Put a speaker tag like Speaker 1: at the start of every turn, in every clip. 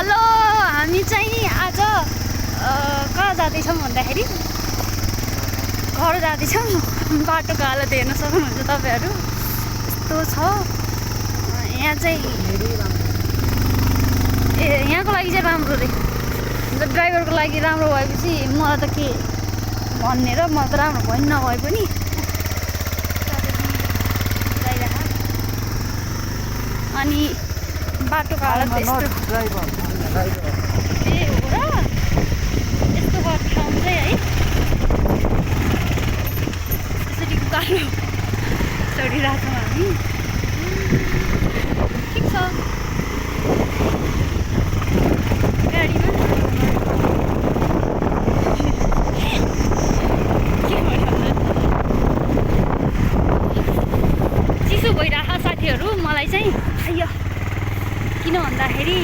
Speaker 1: Hello, हामी चाहिँ आज कहाँ जाँदैछौँ भन्दाखेरि घर जाँदैछौँ। बाटोको हालत हेर्न सक्नुहुन्छ तपाईँहरू, यस्तो छ यहाँ चाहिँ। यहाँको लागि चाहिँ राम्रो रे, ड्राइभरको लागि राम्रो भएपछि मलाई त के भन्ने र मलाई त राम्रो भयो नभए पनि अनि बाटोको हालत यस्तो ए हो र यस्तो गर्छ ठाउँ चाहिँ है। यसरी उकालो चढिरहेको छौँ हामी, ठिक छ। गाडीमा के भयो चिसो भइरहेको साथीहरू। मलाई चाहिँ आयो किन भन्दाखेरि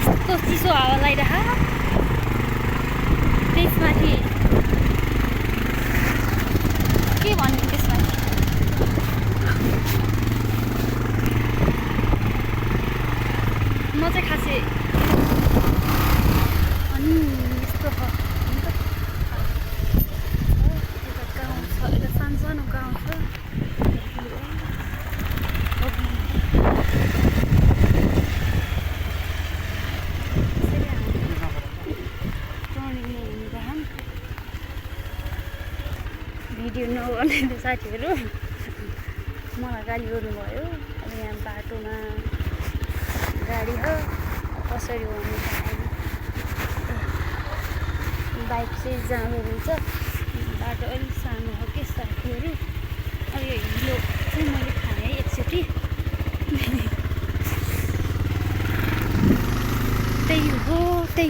Speaker 1: यस्तो चिसो हावा लगाइरह, त्यसमाथि के भन्ने त्यसमाथि म चाहिँ खासै अनि यस्तो छ यता गाउँ छ, यता सानो सानो गाउँ छ। भिडियो नगर्ने साथीहरू मलाई गाली गर्नुभयो। अब यहाँ बाटोमा गाडी हो कसरी भन्नु, बाइक चाहिँ जाँदो रहेछ। बाटो अलिक सानो हो कि साथीहरू। अब यो हिलो चाहिँ मैले खाएँ एकचोटि, त्यही हो त्यही